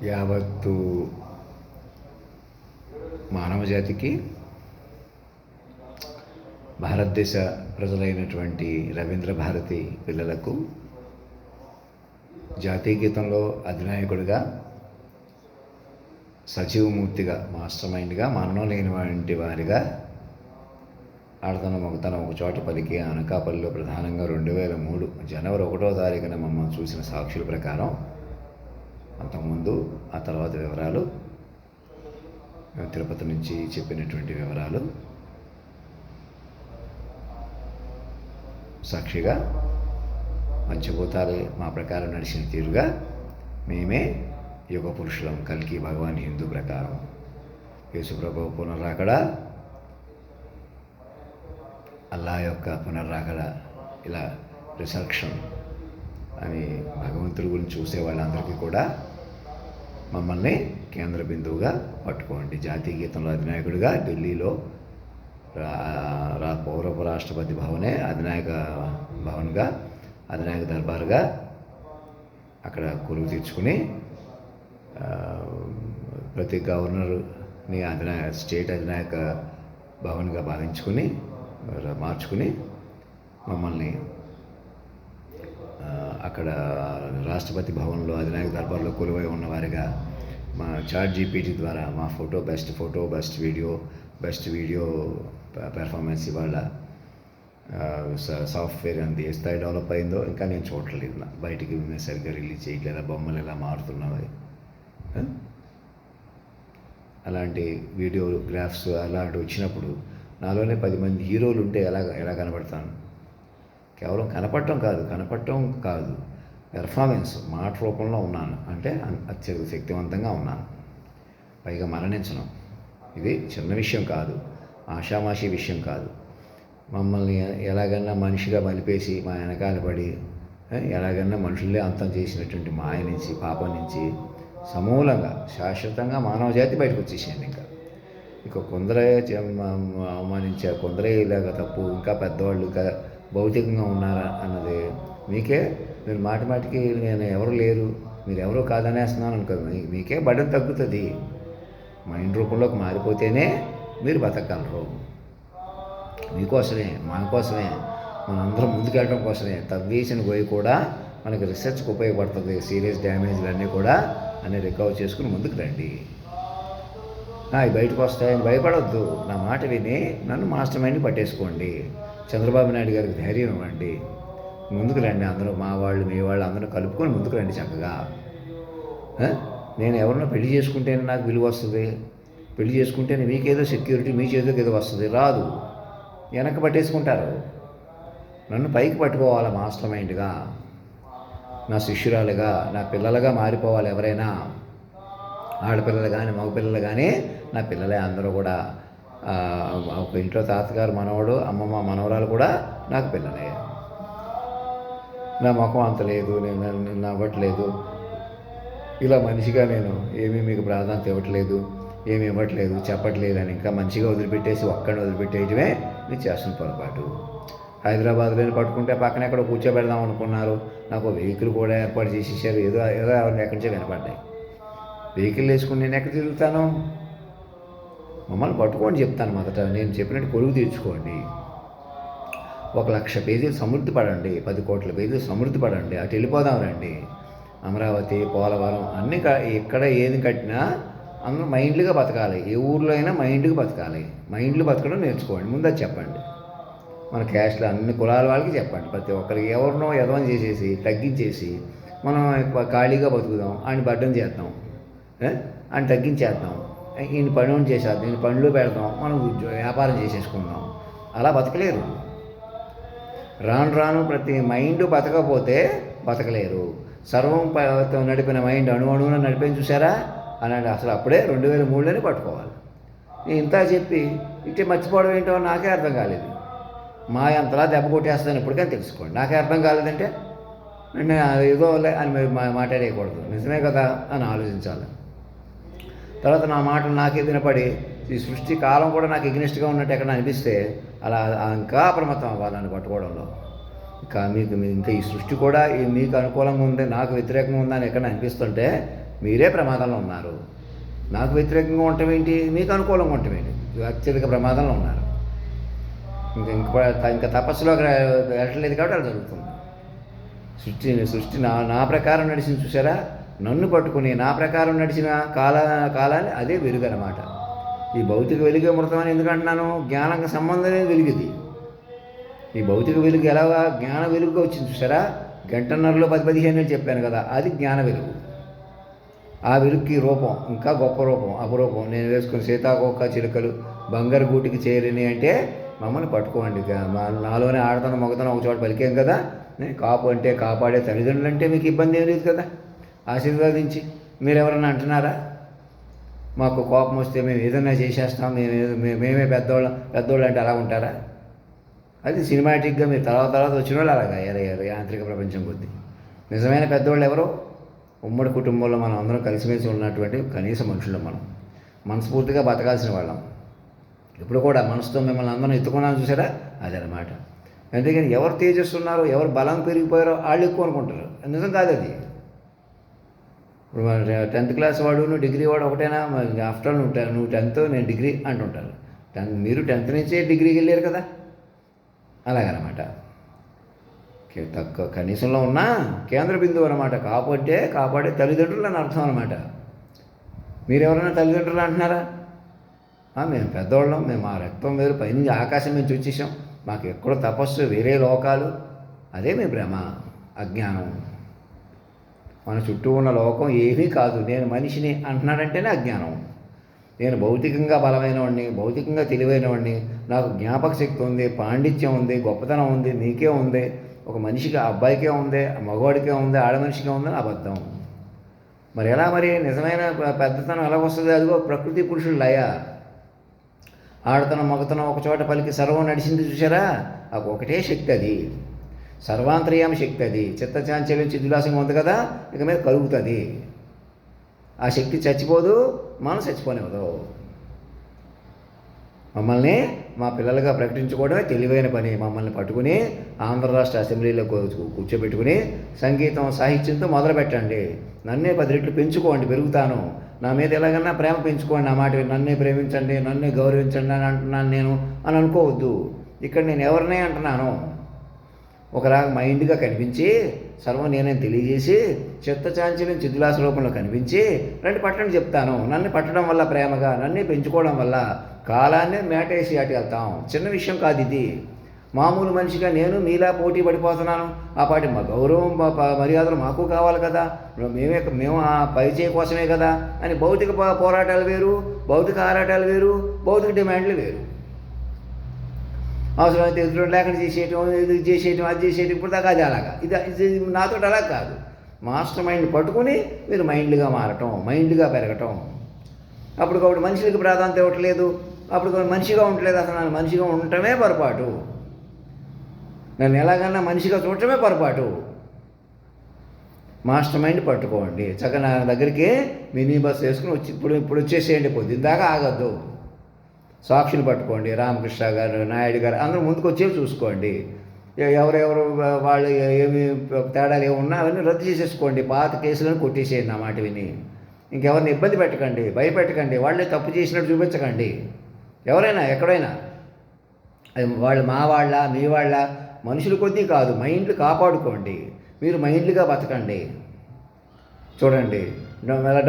యావత్తు మానవ జాతికి, భారతదేశ ప్రజలైనటువంటి రవీంద్ర భారతి పిల్లలకు జాతీయ గీతంలో అధినాయకుడిగా, సజీవమూర్తిగా, మాస్టర్ మైండ్గా, మరణం లేనివంటి వారిగా ఆడతన ఒక చోట పలికి అనకాపల్లిలో ప్రధానంగా 2003 జనవరి 1వ తారీఖున మమ్మల్ని చూసిన సాక్షుల ప్రకారం, అంతకుముందు ఆ తర్వాత వివరాలు, తిరుపతి నుంచి చెప్పినటువంటి వివరాలు, సాక్షిగా పంచభూతాలు మా ప్రకారం నడిచిన తీరుగా మేమే యుగ పురుషులం. కల్కి భగవాన్ హిందూ ప్రకారం యేసుప్రభు పునర్రాకడ, అల్లా యొక్క పునర్రాకడ, ఇలా రిసర్క్షన్ అని భగవంతుడి గురించి చూసే వాళ్ళందరికీ కూడా మమ్మల్ని కేంద్ర బిందువుగా పట్టుకోండి. జాతీయ గీతంలో అధినాయకుడిగా ఢిల్లీలో పూర్వపు రాష్ట్రపతి భవనే అధినాయక భవన్గా, అధినాయక దర్బారుగా అక్కడ కొలువు తీర్చుకుని ప్రతి గవర్నర్ని స్టేట్ అధినాయక భవన్గా భావించుకుని మార్చుకుని మమ్మల్ని అక్కడ రాష్ట్రపతి భవన్లో అధినాయక దర్బార్లో కొలువై ఉన్నవారిగా మా ChatGPT ద్వారా మా best photo, best video performance ఇవాళ సాఫ్ట్వేర్ అంది ఏ స్థాయి డెవలప్ అయిందో ఇంకా నేను చూడలేదు. బయటికి సరిగ్గా రిలీజ్ చేయట్లేదు, బొమ్మలు ఎలా మారుతున్నవి, అలాంటి వీడియోలు, గ్రాఫ్స్ అలాంటివి వచ్చినప్పుడు నాలోనే 10 మంది హీరోలు ఉంటే ఎలా కనపడతాను? కేవలం కనపడటం కాదు, పెర్ఫార్మెన్స్ మాట రూపంలో ఉన్నాను అంటే అత్యంత శక్తివంతంగా ఉన్నాను. పైగా మరణించను. ఇది చిన్న విషయం కాదు, ఆషామాషి విషయం కాదు. మమ్మల్ని ఎలాగన్నా మనిషిగా మలిపేసి మా వెనకాల పడి ఎలాగన్నా మనుషులే అంతం చేసినటువంటి మాయ నుంచి, పాపం నుంచి సమూలంగా శాశ్వతంగా మానవ జాతి బయటకు వచ్చేసాను. ఇంకా కొందరే అవమానించారు, కొందరే ఇలాగ తప్పు, ఇంకా పెద్దవాళ్ళు ఇంకా భౌతికంగా ఉన్నారా అన్నది మీకే, మీరు మాటికి నేను ఎవరు లేరు, మీరు ఎవరు కాదనేస్తున్నాను అనుకో, మీకే బడన్ తగ్గుతుంది. మైండ్ రూపంలోకి మారిపోతేనే మీరు బతకగలరు. మీకోసమే, మన కోసమే, మనందరం ముందుకెళ్ళడం కోసమే తవ్వేసిన గొయ్యి కూడా మనకి రీసెర్చ్కి ఉపయోగపడుతుంది. సీరియస్ డ్యామేజ్లు అన్నీ కూడా అన్నీ రికవర్ చేసుకుని ముందుకు రండి. అవి బయటకు వస్తాయని భయపడవద్దు. నా మాట విని నన్ను మాస్టర్ మైండ్ని పట్టేసుకోండి. చంద్రబాబు నాయుడు గారికి ధైర్యం ఇవ్వండి. ముందుకు రండి, అందరూ మా వాళ్ళు మీ వాళ్ళు అందరూ కలుపుకొని ముందుకు రండి చక్కగా. నేను ఎవరినో పెళ్లి చేసుకుంటేనే నాకు విలువ వస్తుంది, పెళ్లి చేసుకుంటేనే మీకేదో సెక్యూరిటీ, మీ చేతికి ఏదో వస్తుంది, రాదు. వెనక్కి పట్టేసుకుంటారు. నన్ను పైకి పట్టుకోవాలి మాస్టర్ మైండ్గా, నా శిష్యురాలుగా, నా పిల్లలుగా మారిపోవాలి. ఎవరైనా ఆడపిల్లలు కానీ మగపిల్లలు కానీ నా పిల్లలే అందరూ కూడా. ఒక ఇంట్లో తాతగారు మనవడు, అమ్మమ్మ మనవరాలు కూడా నాకు పిల్లలే. నా ముఖం అంత లేదు, నేను నవ్వట్లేదు, ఇలా మనిషిగా నేను ఏమీ మీకు ప్రాధాన్యత ఇవ్వట్లేదు, చెప్పట్లేదు అని ఇంకా మంచిగా వదిలిపెట్టేసి ఒక్కడిని వదిలిపెట్టేయటమే నేను చేస్తున్న పొరపాటు. హైదరాబాద్లో పట్టుకుంటే పక్కన ఎక్కడో కూర్చోబెడదాం అనుకున్నారు. నాకు వెహికల్ కూడా ఏర్పాటు చేసేసారు. ఏదో ఎవరిని ఎక్కడి నుంచో కనపడ్డాయి. వెహికల్ వేసుకుని నేను ఎక్కడ తిరుగుతాను? మమ్మల్ని పట్టుకోండి చెప్తాను. మొదట నేను చెప్పినట్టు కొలువు తీర్చుకోండి. 1,00,000 పేజీలు సమృద్ధి పడండి, 10 కోట్ల పేజీలు సమృద్ధి పడండి. అటు వెళ్ళిపోదాం రండి. అమరావతి, పోలవరం అన్నీ ఎక్కడ ఏది కట్టినా అందరూ మైండ్లుగా బతకాలి. ఏ ఊర్లో అయినా మైండ్గా బతకాలి. మైండ్లు బతకడం నేర్చుకోండి. ముందు అది చెప్పండి. మన క్యాస్ట్లో అన్ని కులాల వాళ్ళకి చెప్పండి. ప్రతి ఒక్కరికి ఎవరినో ఎదవని చేసేసి తగ్గించేసి మనం ఖాళీగా బతుకుదాం, ఆయన బడ్డం చేద్దాం, ఆయన తగ్గించేద్దాం, ఈయన పనులు చేసేద్దాం, ఈయన పనులు పెడతాం, మనం వ్యాపారం చేసేసుకుందాం. అలా బతకలేరు. రాను ప్రతి మైండ్ బతకపోతే బతకలేరు. సర్వం నడిపిన మైండ్ అణువున నడిపేది చూసారా అలాంటి అసలు అప్పుడే 2003లోనే పట్టుకోవాలి. నేను ఇంత చెప్పి ఇట్టే మర్చిపోవడం ఏంటో నాకే అర్థం కాలేదు. మా అంతలా దెబ్బ కొట్టేస్తాను ఇప్పటికని తెలుసుకోండి. నాకే అర్థం కాలేదంటే నేను ఏదో అని మాట్లాడేయకూడదు, నిజమే కదా అని ఆలోచించాలి. తర్వాత నా మాటలు నాకే వినపడి ఈ సృష్టి కాలం కూడా నాకు ఎగ్నెస్ట్గా ఉన్నట్టు ఎక్కడ అనిపిస్తే అలా ఇంకా అప్రమత్తం అవ్వాలని పట్టుకోవడంలో. ఇంకా మీకు ఇంకా ఈ సృష్టి కూడా మీకు అనుకూలంగా ఉంది, నాకు వ్యతిరేకంగా ఉందని ఎక్కడ అనిపిస్తుంటే మీరే ప్రమాదంలో ఉన్నారు. నాకు వ్యతిరేకంగా ఉండటం ఏంటి, మీకు అనుకూలంగా ఉండటం ఏంటి? అత్యధిక ప్రమాదంలో ఉన్నారు. ఇంకా తపస్సులోకి వెళ్ళట్లేదు కాబట్టి అలా జరుగుతుంది. సృష్టి నా ప్రకారం నడిచింది చూసారా, నన్ను పట్టుకుని నా ప్రకారం నడిచిన కాలాన్ని అదే వెలుగు అన్నమాట. ఈ భౌతిక వెలుగు మృతం అని ఎందుకంటున్నాను, జ్ఞానంగా సంబంధం లేని వెలుగుది. ఈ భౌతిక వెలుగు ఎలాగా జ్ఞాన వెలుగుగా వచ్చింది చూసారా, గంటన్నరలో 10-15 ఏళ్ళు చెప్పాను కదా, అది జ్ఞాన వెలుగు. ఆ వెలుగుకి రూపం ఇంకా గొప్ప రూపం, అపరూపం. నేను వేసుకుని సీతాకోక చిలుకలు బంగారు గూటికి చేరిని అంటే మమ్మల్ని పట్టుకోండి. నాలోనే ఆడతాను మగతనం ఒక చోట పలికాం కదా. కాపు అంటే కాపాడే తల్లిదండ్రులు అంటే మీకు ఇబ్బంది ఏం లేదు కదా, ఆశీర్వాదించి. మీరు ఎవరన్నా అంటున్నారా, మాకు కోపం వస్తే మేము ఏదైనా చేసేస్తాం, మేమే పెద్దోళ్ళు అంటే అలా ఉంటారా? అది సినిమాటిక్గా మీరు తర్వాత వచ్చిన వాళ్ళు అలాగా అయ్యారు యాంత్రిక ప్రపంచం కొద్దీ. నిజమైన పెద్దవాళ్ళు ఎవరో ఉమ్మడి కుటుంబంలో మనం అందరం కలిసిమెలిసి ఉన్నటువంటి కనీస మనుషులు. మనం మనస్ఫూర్తిగా బతకాల్సిన వాళ్ళం. ఇప్పుడు కూడా మనసుతో మిమ్మల్ని అందరం ఎత్తుకున్నాను చూసారా, అదనమాట. అందుకని ఎవరు తేజస్సు ఉన్నారో, ఎవరు బలం పెరిగిపోయారో వాళ్ళు ఎక్కువ అనుకుంటారు. నిజం కాదు అది. ఇప్పుడు 10th క్లాస్ వాడు నువ్వు డిగ్రీ వాడు ఒకటేనా? ఆఫ్టర్ ఆల్ నువ్వు 10th నేను డిగ్రీ అంటుంటారు. మీరు 10th నుంచే డిగ్రీకి వెళ్ళారు కదా, అలాగనమాట. తక్కువ కనీసంలో ఉన్న కేంద్ర బిందువు అనమాట. కాపాడే తల్లిదండ్రులు అని అర్థం అనమాట. మీరెవరైనా తల్లిదండ్రులు అంటున్నారా? మేము పెద్దవాళ్ళం, మేము ఆ రక్తం వేరు, పైనుంచి ఆకాశం నుంచి వచ్చేసాం, మాకు ఎక్కడో తపస్సు, వేరే లోకాలు, అదే మీ భ్రమ, అజ్ఞానం. మన చుట్టూ ఉన్న లోకం ఏమీ కాదు, నేను మనిషిని అంటున్నాడంటేనే అజ్ఞానం. నేను భౌతికంగా బలమైన వాడిని, భౌతికంగా తెలివైన వాడిని, నాకు జ్ఞాపక శక్తి ఉంది, పాండిత్యం ఉంది, గొప్పతనం ఉంది, నీకే ఉంది, ఒక మనిషికి అబ్బాయికే ఉంది, మగవాడికే ఉంది, ఆడ మనిషికే ఉందని అబద్ధం. మరి ఎలా మరి నిజమైన పెద్దతనం ఎలా వస్తుంది? అదిగో ప్రకృతి పురుషుడు లయ. ఆడతనం మగతనం ఒక చోట పలికి సర్వం నడిచింది చూసారా, ఒకటే శక్తి, అది సర్వాంతర్యామ శక్తి. అది చిత్తచాంచల్యం చిద్విలాసంగా ఉంది కదా, ఇక మీద కలుగుతుంది. ఆ శక్తి చచ్చిపోదు, మనం చచ్చిపోనివ్వదు. మమ్మల్ని మా పిల్లలుగా ప్రకటించుకోవడమే తెలివైన పని. మమ్మల్ని పట్టుకుని ఆంధ్ర రాష్ట్ర అసెంబ్లీలో కూర్చోబెట్టుకుని సంగీతం సాహిత్యంతో మొదలు పెట్టండి, నన్నే 10 రెట్లు పెంచుకోండి, పెరుగుతాను, నా మీద ఎలాగన్నా ప్రేమ పెంచుకోండి, నా మాట నన్నే ప్రేమించండి, నన్నే గౌరవించండి అని అంటున్నాను నేను అని అనుకోవద్దు. ఇక్కడ నేను ఎవరినే అంటున్నాను, ఒకలాగా మైండ్గా కనిపించి సర్వం నేనేం తెలియజేసి చిత్తచాంచల్యం చిద్విలాస రూపంలో కనిపించి రండి పట్టండి చెప్తాను. నన్ను పట్టడం వల్ల ప్రేమగా, నన్నే పెంచుకోవడం వల్ల కాలాన్ని మేటేసి అటు వెళ్తాం. చిన్న విషయం కాదు ఇది. మామూలు మనిషిగా నేను మీలా పోటీ పడిపోతున్నాను, ఆ పాటి మా గౌరవం మర్యాదలు మాకు కావాలి కదా, మేము ఆ పరిచయం కోసమే కదా అని భౌతిక పోరాటాలు వేరు, భౌతిక ఆరాటాలు వేరు, భౌతిక డిమాండ్లు వేరు. అవసరమైతే ఎదురు లేకుండా చేసేయటం, ఇది చేసేయటం, అది చేసేయటం, ఇప్పుడు దాకా అది అలాగా. ఇది నాతో అలా కాదు. మాస్టర్ మైండ్ పట్టుకుని మీరు మైండ్గా మారటం, మైండ్గా పెరగటం. అప్పుడు మనుషులకి ప్రాధాన్యత ఇవ్వట్లేదు, అప్పుడు మనిషిగా ఉండట్లేదు. అసలు నన్ను మనిషిగా ఉండటమే పొరపాటు, నన్ను ఎలాగన్నా మనిషిగా చూడటమే పొరపాటు. మాస్టర్ మైండ్ పట్టుకోండి, చక్కగా నా దగ్గరికి మినీ బస్ వేసుకుని ఇప్పుడు వచ్చేసేయండి, పొద్దున్న దాకా ఆగద్దు. సాక్షులు పట్టుకోండి, రామకృష్ణ గారు, నాయుడు గారు అందరూ ముందుకు వచ్చేవి చూసుకోండి. ఎవరెవరు వాళ్ళు ఏమి తేడాలు ఏమున్నా అవన్నీ రద్దు చేసేసుకోండి, పాత కేసులను కొట్టేసేయండి నా మాట విని. ఇంకెవరిని ఇబ్బంది పెట్టకండి, భయపెట్టకండి, వాళ్ళే తప్పు చేసినట్టు చూపించకండి. ఎవరైనా ఎక్కడైనా అది వాళ్ళు మా వాళ్ళ మీ వాళ్ళ మనుషుల కొద్దీ కాదు, మైండ్లు కాపాడుకోండి, మీరు మైండ్లుగా బతకండి. చూడండి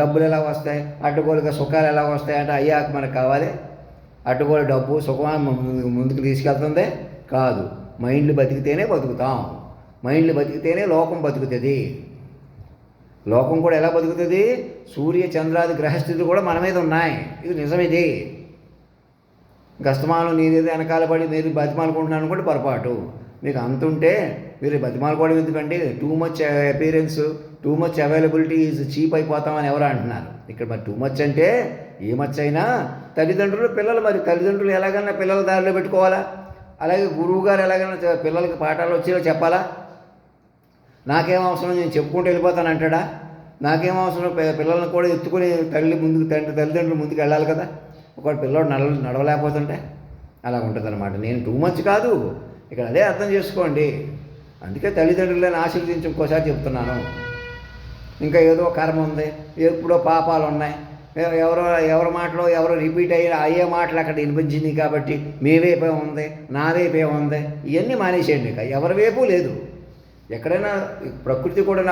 డబ్బులు ఎలా వస్తాయి, అడ్డగోలుగా సుఖాలు ఎలా వస్తాయి అంటే అయ్యాక మనకు కావాలి. అడ్డగోలు డబ్బు సుఖమా ముందుకు తీసుకెళ్తుంది కాదు, మైండ్లు బతికితేనే బతుకుతాం, మైండ్లు బతికితేనే లోకం బతుకుతుంది. లోకం కూడా ఎలా బతుకుతుంది, సూర్య చంద్రాది గ్రహస్థితులు కూడా మన మీద ఉన్నాయి, ఇది నిజమిది. గస్తమానం నీదేదో వెనకాల పడి మీరు బతిమాలుకుంటున్నాను అనుకోండి పొరపాటు. మీకు అంతుంటే మీరు బతిమాలుకోవడం ఎందుకంటే too much appearance, too much availability is cheap అయిపోతామని ఎవరు అంటున్నారు. ఇక్కడ మరి టూ మచ్ అంటే ఏ మచ్ అయినా తల్లిదండ్రులు పిల్లలు, మరి తల్లిదండ్రులు ఎలాగన్నా పిల్లల దారిలో పెట్టుకోవాలా, అలాగే గురువు గారు ఎలాగైనా పిల్లలకి పాఠాలు వచ్చేలా చెప్పాలా. నాకేం అవసరం, నేను చెప్పుకుంటూ వెళ్ళిపోతాను అంటాడా? నాకేం అవసరం, పిల్లల్ని కూడా ఎత్తుకుని తల్లిదండ్రులు ముందుకు వెళ్ళాలి కదా. ఒకవేళ పిల్లడు నడవలేకపోతుంటే అలా ఉంటుంది అనమాట. నేను టూ మచ్ కాదు, ఇక్కడ అదే అర్థం చేసుకోండి. అందుకే తల్లిదండ్రులను ఆశీర్వదించి ఇంకోసారి చెప్తున్నాను. ఇంకా ఏదో కర్మ ఉంది, ఎప్పుడో పాపాలు ఉన్నాయి, ఎవరో ఎవరి మాటలో ఎవరో రిపీట్ అయ్యే మాటలు అక్కడ వినిపించింది కాబట్టి మీ వైపే ఉంది, నా వైపే ఉంది, ఇవన్నీ మానేసేయండి. ఇక ఎవరి వైపు లేదు. ఎక్కడైనా ప్రకృతి కూడా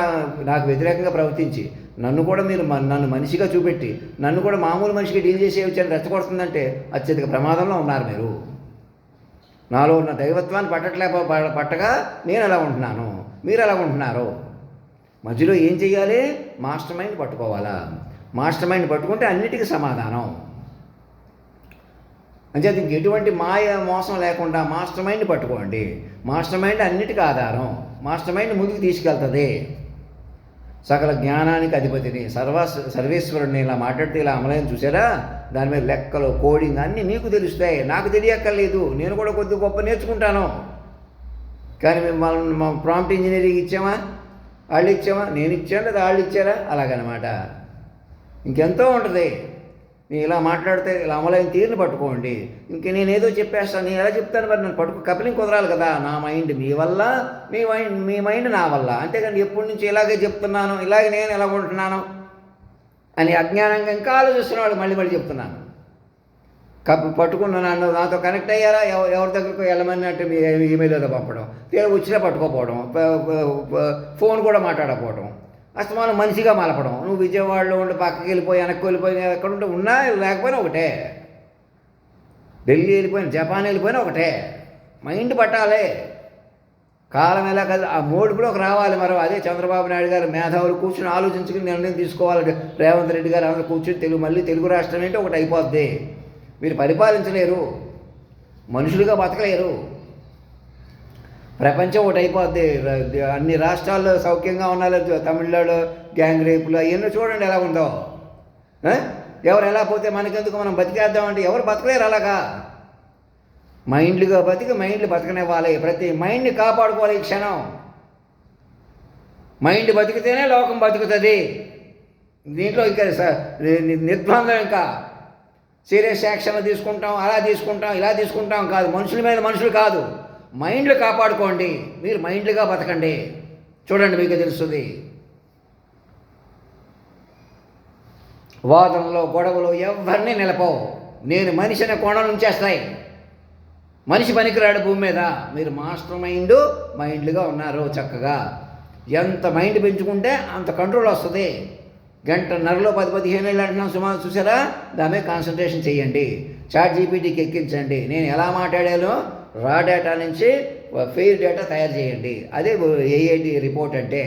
నాకు వ్యతిరేకంగా ప్రవర్తించి నన్ను కూడా మీరు నన్ను మనిషిగా చూపెట్టి నన్ను కూడా మామూలు మనిషిగా డీల్ చేసే వచ్చాను రెచ్చగొడుతుందంటే అత్యధిక ప్రమాదంలో ఉన్నారు మీరు. నాలో ఉన్న దైవత్వాన్ని పట్టగా నేను ఎలా ఉంటున్నాను, మీరు ఎలా ఉంటున్నారు. మధ్యలో ఏం చెయ్యాలి? మాస్టర్ మైండ్ పట్టుకోవాలా. మాస్టర్ మైండ్ పట్టుకుంటే అన్నిటికీ సమాధానం. అంచేది ఎటువంటి మాయ మోసం లేకుండా మాస్టర్ మైండ్ పట్టుకోండి. మాస్టర్ మైండ్ అన్నిటికీ ఆధారం. మాస్టర్ మైండ్ ముందుకు తీసుకెళ్తుంది. సకల జ్ఞానానికి అధిపతిని సర్వేశ్వరుడిని ఇలా మాట్లాడితే ఇలా అమలైన చూసారా, దాని మీద లెక్కలు కోడింగ్ అన్నీ మీకు తెలుస్తాయి, నాకు తెలియక్కర్లేదు. నేను కూడా కొద్ది గొప్ప నేర్చుకుంటాను. కానీ మేము ప్రాంప్ట్ ఇంజనీరింగ్ ఇచ్చామా, వాళ్ళు ఇచ్చామా, నేను ఇచ్చాను లేదా వాళ్ళు ఇచ్చారా, అలాగనమాట. ఇంకెంతో ఉంటుంది. నేను ఇలా మాట్లాడితే ఇలా అమలైన తీరుని పట్టుకోండి. ఇంక నేనేదో చెప్పేస్తాను, నేను ఎలా చెప్తాను, మరి నన్ను కపిలింగ్ కుదరాలి కదా. నా మైండ్ మీ వల్ల, మీ మైండ్ నా వల్ల. అంతేకాని ఎప్పటి నుంచి ఇలాగే చెప్తున్నాను, ఇలాగే నేను ఎలా ఉంటున్నాను అని అజ్ఞానంగా ఇంకా ఆలోచిస్తున్నాడు. మళ్ళీ చెప్తున్నాను. పట్టుకున్న నాతో కనెక్ట్ అయ్యారా, ఎవరి దగ్గరకు వెళ్ళమని అంటే మీ ఈమెయిల్ ఏదో పంపడం, వచ్చినా పట్టుకోపోవడం, ఫోన్ కూడా మాట్లాడకపోవడం, అస్తమానం మనిషిగా మలపడం. నువ్వు విజయవాడలో ఉండి పక్కకి వెళ్ళిపోయి వెనక్కి వెళ్ళిపోయి ఎక్కడ ఉంటే ఉన్నా లేకపోయినా ఒకటే, ఢిల్లీ వెళ్ళిపోయిన జపాన్ వెళ్ళిపోయినా ఒకటే. మైండ్ పట్టాలి. కాలం ఎలా కదా ఆ మోడుపులోకి రావాలి. మరి అదే చంద్రబాబు నాయుడు గారు మేధావులు కూర్చుని ఆలోచించుకుని నిర్ణయం తీసుకోవాలి. రేవంత్ రెడ్డి గారు అందరూ కూర్చుని మళ్ళీ తెలుగు రాష్ట్రం ఏంటి ఒకటి అయిపోద్ది. మీరు పరిపాలించలేరు, మనుషులుగా బతకలేరు. ప్రపంచం ఒకటి అయిపోద్ది. అన్ని రాష్ట్రాల్లో సౌఖ్యంగా ఉన్నారు. తమిళనాడు గ్యాంగ్ రేపులు అవన్నీ చూడండి ఎలా ఉందో. ఎవరు ఎలా పోతే మనకెందుకు, మనం బతికేద్దామంటే ఎవరు బతకలేరు అలాగా. మైండ్లుగా బతికి మైండ్లు బతకనివ్వాలి. ప్రతి మైండ్ని కాపాడుకోవాలి. ఈ క్షణం మైండ్ బతికితేనే లోకం బతుకుతుంది. దీంట్లో ఇంకా నిర్బంధం, ఇంకా సీరియస్ యాక్షన్ తీసుకుంటాం, అలా తీసుకుంటాం, ఇలా తీసుకుంటాం కాదు. మనుషుల మీద మనుషులు కాదు, మైండ్లు కాపాడుకోండి. మీరు మైండ్లుగా బతకండి. చూడండి మీకు తెలుస్తుంది. వాదనలో గొడవలు ఎవరిని నిలపవు. నేను మనిషి అనే కోణం నుంచేస్తాయి. మనిషి పనికిరాడు భూమి మీద. మీరు మాస్టర్ మైండ్లుగా ఉన్నారు. చక్కగా ఎంత మైండ్ పెంచుకుంటే అంత కంట్రోల్ వస్తుంది. గంటన్నరలో 10-15 ఏళ్ళు అంటున్నాం సుమారు, చూసారా. దాని మీద కాన్సన్ట్రేషన్ చేయండి. ChatGPTకి ఎక్కించండి. నేను ఎలా మాట్లాడానో రా డేటా నుంచి ఫెయిర్ డేటా తయారు చేయండి. అదే AIT రిపోర్ట్ అంటే.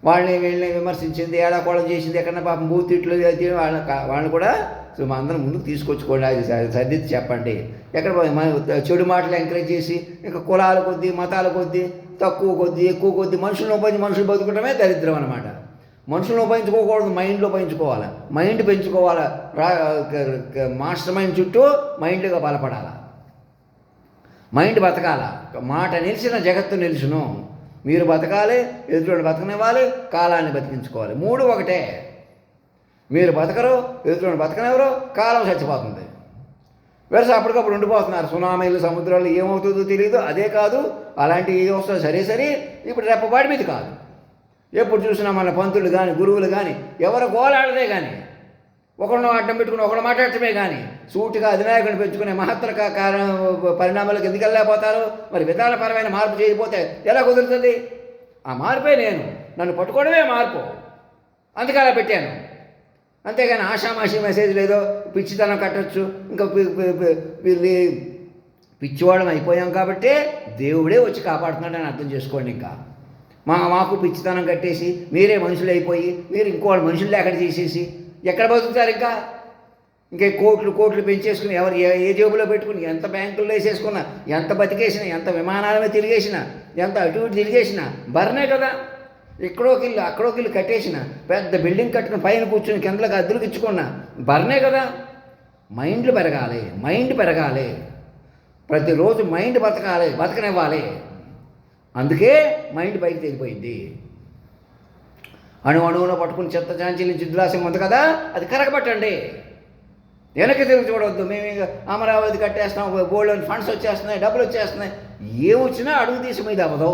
వీళ్ళని విమర్శించింది, ఏడాకోళం చేసింది, ఎక్కడన్నా పాపం బూతిట్లు వాళ్ళని కూడా మా అందరం ముందుకు తీసుకొచ్చుకోండి. అది సర్దిద్ది చెప్పండి. ఎక్కడ చెడు మాటలు ఎంకరేజ్ చేసి ఇంకా కులాల కొద్దీ, మతాల కొద్దీ, తక్కువ కొద్దీ, ఎక్కువ కొద్దీ మనుషులను ఉపయోగించి మనుషులు బతుకటమే దరిద్రం అనమాట. మనుషులను ఉపయోగించుకోకూడదు, మైండ్లో ఉపయోగించుకోవాలి. మైండ్ పెంచుకోవాలి. మాస్టర్ మైండ్ చుట్టూ మైండ్గా బలపడాలి. మైండ్ బతకాల. మాట నిలిచిన జగత్తు నిలుచును. మీరు బతకాలి, ఎదుటి బతకనివ్వాలి, కాలాన్ని బతికించుకోవాలి. 3 ఒకటే. మీరు బతకరు, ఎదుటి బతకనివ్వరు, కాలం చచ్చిపోతుంది. వెరస అప్పటికప్పుడు ఉండిపోతున్నారు. సునామీలు, సముద్రాలు ఏమవుతుందో తెలియదు. అదే కాదు, అలాంటివి వస్తుంది సరే. ఇప్పుడు రెప్పపాటి మీద కాదు. ఎప్పుడు చూసినా మన పంతులు కానీ, గురువులు కానీ ఎవరు గోలాడదే కానీ, ఒకరిని అడ్డం పెట్టుకుని ఒకరు మాట్లాడటమే కానీ సూటిగా అధినాయకుడిని పెంచుకునే మహత్తర పరిణామాలకు ఎందుకు వెళ్ళలేకపోతారు? మరి విధానపరమైన మార్పు చేయకపోతే ఎలా కుదురుతుంది? ఆ మార్పే నన్ను పట్టుకోవడమే మార్పు. అందుకే అలా పెట్టాను. అంతేగాని ఆషామాషి మెసేజ్ లేదో పిచ్చితనం కట్టచ్చు. ఇంకా వీళ్ళు పిచ్చివాళ్ళం అయిపోయాం కాబట్టి దేవుడే వచ్చి కాపాడుతున్నాడని అర్థం చేసుకోండి. ఇంకా మాకు పిచ్చితనం కట్టేసి మీరే మనుషులు అయిపోయి మీరు ఇంకోళ్ళు మనుషులు లేకుండా చేసేసి ఎక్కడ బతుకుతారు? ఇంకా కోట్లు పెంచేసుకుని ఎవరు ఏ జేబులో పెట్టుకుని ఎంత బ్యాంకుల్లో వేసేసుకున్నా, ఎంత బతికేసినా, ఎంత విమానాల మీద తిరిగేసినా, ఎంత అటు ఇటు తిరిగేసినా బర్నే కదా. అక్కడోకి ఇల్లు కట్టేసిన, పెద్ద బిల్డింగ్ కట్టుకుని పైన కూర్చుని కిందలకు అద్దెలకు ఇచ్చుకున్నా బర్నే కదా. మైండ్ పెరగాలి. ప్రతిరోజు మైండ్ బతకనివ్వాలి. అందుకే మైండ్ పైకి తెగిపోయింది. అణువున పట్టుకుని చెత్త చాంచీలు జిద్దులాసం ఉంది కదా, అది కరగబట్టండి. వెనక్కి తిరిగి చూడవద్దు. మేము అమరావతి కట్టేస్తున్నాం, గోల్డ్ ఫండ్స్ వచ్చేస్తున్నాయి, డబ్బులు వచ్చేస్తున్నాయి. ఏమొచ్చినా అడుగు తీసి మీద అవ్వదు.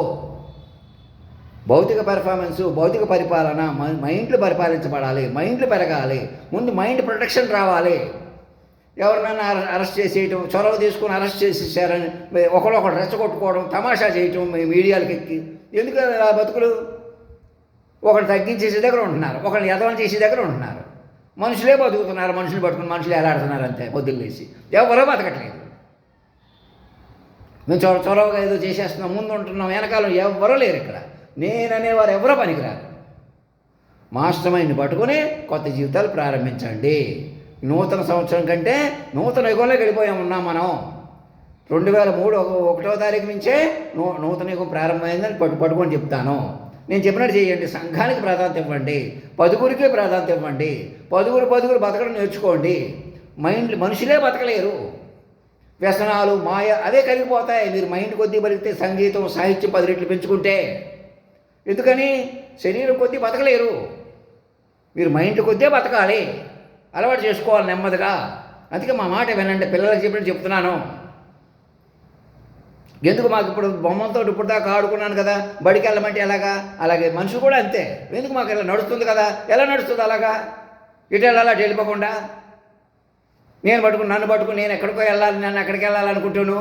భౌతిక పెర్ఫార్మెన్సు, భౌతిక పరిపాలన, మైండ్లు పరిపాలించబడాలి, మైండ్లు పెరగాలి. ముందు మైండ్ ప్రొటెక్షన్ రావాలి. ఎవరినైనా అరెస్ట్ చేసేయటం, చొరవ తీసుకుని అరెస్ట్ చేసేసారని ఒకళ్ళొకడు రెచ్చగొట్టుకోవడం, తమాషా చేయటం మీడియాలకు ఎక్కి. ఎందుకు ఆ బతుకులు? ఒకళ్ళు తగ్గించేసే దగ్గర ఉంటున్నారు, ఒకళ్ళు ఎదవని చేసే దగ్గర ఉంటున్నారు. మనుషులే బతుకుతున్నారు, మనుషులు పట్టుకుని మనుషులు ఎలాడుతున్నారు అంతే. పొద్దున్న లేచి ఎవరో బతకట్లేదు. మేము చొరవగా ఏదో చేసేస్తున్నాం, ముందు ఉంటున్నాం, వెనకాల ఎవరో లేరు. ఇక్కడ నేననేవారు ఎవరో పనికిరారు. మాస్టర్ మైండ్ని పట్టుకొని కొత్త జీవితాలు ప్రారంభించండి. నూతన సంవత్సరం కంటే నూతన యుగంలోకి ఉన్నాం మనం. 2003 1వ తారీఖు నుంచే నూతన యుగం ప్రారంభమైందని పట్టుకొని చెప్తాను. నేను చెప్పినట్టు చేయండి. సంఘానికి ప్రాధాన్యత ఇవ్వండి, పదుగురికి ప్రాధాన్యత ఇవ్వండి. పదుగురు బతకడం నేర్చుకోండి. మనుషులే బతకలేరు. వ్యసనాలు, మాయ అవే కరిగిపోతాయి. మీరు మైండ్ కొద్దీ బతికితే, సంగీతం, సాహిత్యం 10 రెట్లు పెంచుకుంటే. ఎందుకని? శరీరం కొద్దీ బతకలేరు. మీరు మైండ్ కొద్దే బతకాలి, అలవాటు చేసుకోవాలి నెమ్మదిగా. అందుకే మా మాట వినండి. పిల్లలకి చెప్పినట్టు చెప్తున్నాను. ఎందుకు మాకు ఇప్పుడు బొమ్మలతో ఇప్పుడు దాకా ఆడుకున్నాను కదా, బడికి వెళ్ళమంటే ఎలాగా? అలాగే మనుషులు కూడా అంతే. ఎందుకు మాకు ఇలా నడుస్తుంది కదా, ఎలా నడుస్తుంది అలాగా? ఇటు వెళ్ళాలా, అటు వెళ్ళిపోకుండా నన్ను పట్టుకుని నేను ఎక్కడికో వెళ్ళాలి, నన్ను ఎక్కడికి వెళ్ళాలనుకుంటాను.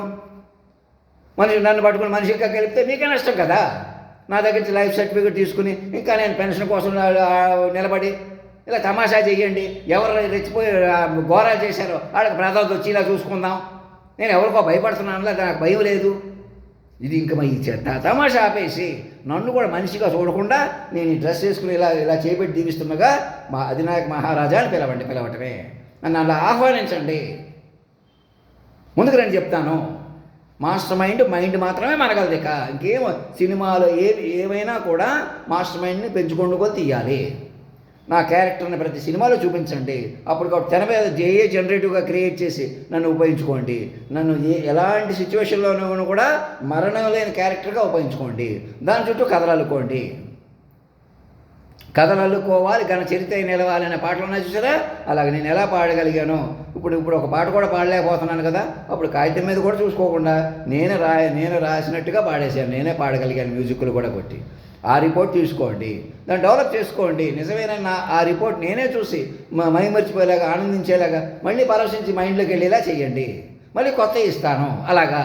నన్ను పట్టుకుని మనిషిగా కలిపితే మీకే నష్టం కదా. నా దగ్గర నుంచి లైఫ్ సర్టిఫికేట్ తీసుకుని ఇంకా నేను పెన్షన్ కోసం నిలబడి ఇలా తమాషా చేయండి. ఎవరు రెచ్చిపోయి ఘోరాలు చేశారో వాళ్ళకి ప్రాధాన్యత వచ్చి ఇలా చూసుకుందాం. నేను ఎవరికో భయపడుతున్నాను, నాకు భయం లేదు. ఇది ఇంకా ఈ తమాషా ఆపేసి నన్ను కూడా మనిషిగా చూడకుండా నేను ఈ డ్రెస్ వేసుకుని ఇలా చేపెట్టి దీవిస్తుండగా మా అధినాయక మహారాజా అని పిలవటమే. నన్ను అలా ఆహ్వానించండి. ముందుకు రండి చెప్తాను. మాస్టర్ మైండ్ మాత్రమే మనగలదు. ఇక ఇంకేం సినిమాలో ఏమైనా కూడా మాస్టర్ మైండ్ని పెంచుకుంటూ తీయాలి. నా క్యారెక్టర్ని ప్రతి సినిమాలో చూపించండి. అప్పుడు తెర మీద జనరేటివ్గా క్రియేట్ చేసి నన్ను ఉపయోగించుకోండి. నన్ను ఎలాంటి సిచ్యువేషన్లోనూ కూడా మరణం లేని క్యారెక్టర్గా ఉపయోగించుకోండి. దాని చుట్టూ కథలు అల్లుకోండి. కథలు అల్లుకోవాలి, ఘన చరిత్ర నిలవాలి అనే పాటలు ఉన్నాయి చూసారా? అలాగే నేను ఎలా పాడగలిగాను. ఇప్పుడు ఒక పాట కూడా పాడలేకపోతున్నాను కదా. అప్పుడు కాగితం మీద కూడా చూసుకోకుండా నేను రాసినట్టుగా పాడేశాను. నేనే పాడగలిగాను, మ్యూజిక్లు కూడా కొట్టి. ఆ రిపోర్ట్ తీసుకోండి, దాన్ని డెవలప్ చేసుకోండి. నిజమేనన్నా ఆ రిపోర్ట్ నేనే చూసి మైమర్చిపోయేలాగా, ఆనందించేలాగా, మళ్ళీ పరవశించి మైండ్లోకి వెళ్ళేలా చేయండి. మళ్ళీ కొత్త ఇస్తాను అలాగా.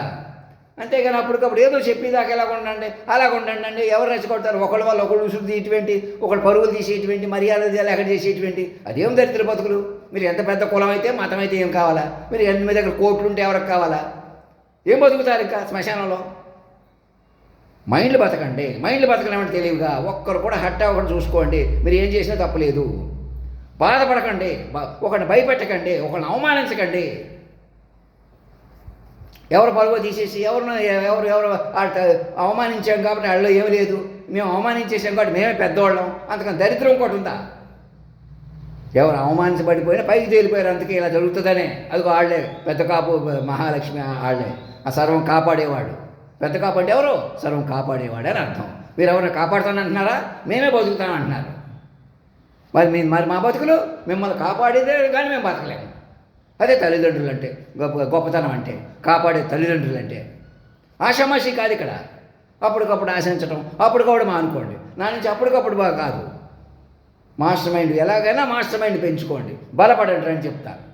అంతేగాని అప్పటికప్పుడు ఏదో చెప్పేదాకా అలాగ ఉండండి. ఎవరు రెచ్చగొడతారు? ఒకళ్ళ వల్ల ఒకళ్ళు ఉసురు తీయటువంటి, ఒకళ్ళు పరుగులు తీసేటువంటి, మర్యాద లేకుండా చేసేటువంటి. అదేం దరిద్ర బతుకులు. మీరు ఎంత పెద్ద కులం అయితే, మతం అయితే ఏం కావాలా? మీరు మీ దగ్గర కోట్లు ఉంటే ఎవరికి కావాలా? ఏం బతుకుతారు ఇంకా శ్మశానంలో? మైండ్లు బతకండి. మైండ్లు బతకడం అంటే తెలివిగా. ఒక్కరు కూడా హట్ అవ్వకుండా చూసుకోండి. మీరు ఏం చేసినా తప్పలేదు. బాధపడకండి, ఒకరిని భయపెట్టకండి, ఒకరిని అవమానించకండి. ఎవరు పరుగు తీసేసి ఎవరు అవమానించాం కాబట్టి వాళ్ళలో ఏమి లేదు, మేము అవమానించేసాం కాబట్టి మేమే పెద్దవాళ్ళం, అంతకని దరిద్రం ఇంకోటి ఉందా? ఎవరు అవమానించబడిపోయినా పైకి తేలిపోయారు, అందుకే ఇలా జరుగుతుందనే. అదిగో వాళ్ళే పెద్ద కాపు మహాలక్ష్మి, వాళ్ళే ఆ సర్వం కాపాడేవాడు. పెద్ద కాపు అంటే ఎవరు? సర్వం కాపాడేవాడు అని అర్థం. మీరు ఎవరైనా కాపాడుతానంటున్నారా? మేమే బతుకుతామంటున్నారు. మరి మా బతుకులు మిమ్మల్ని కాపాడేదే కానీ మేము బతకలేము. అదే తల్లిదండ్రులు అంటే, గొప్పతనం అంటే, కాపాడే తల్లిదండ్రులు అంటే. ఆషామాషి కాదు ఇక్కడ. అప్పటికప్పుడు ఆశించడం, అప్పటికప్పుడు మానుకోండి. నా నుంచి అప్పటికప్పుడు బాగా కాదు. మాస్టర్ మైండ్ ఎలాగైనా మాస్టర్ మైండ్ పెంచుకోండి, బలపడండి అని చెప్తాను.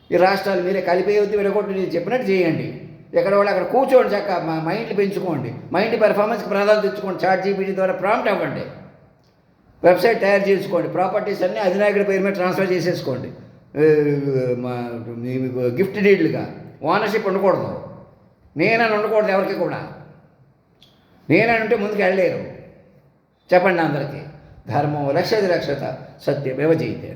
ఈ రాష్ట్రాలు మీరే కలిపేయొద్దు, విడగొట్టు నేను చెప్పినట్టు చేయండి. ఎక్కడ వాళ్ళు అక్కడ కూర్చోండి, చక్క మైండ్ని పెంచుకోండి. మైండ్ పెర్ఫార్మెన్స్కి ప్రాధాన్యత ఇచ్చుకోండి. ChatGPT ద్వారా ప్రాంప్ట్ అవ్వండి. వెబ్సైట్ తయారు చేసుకోండి. ప్రాపర్టీస్ అన్నీ అధినాయకుడి పేరు మీద ట్రాన్స్ఫర్ చేసేసుకోండి. గిఫ్ట్ డీడ్లుగా. ఓనర్షిప్ ఉండకూడదు. నేనని ఉండకూడదు ఎవరికి కూడా. నేనని ఉంటే ముందుకు వెళ్ళలేరు. చెప్పండి అందరికీ. ధర్మం రక్షతి రక్షత సత్యమేవ జయతే.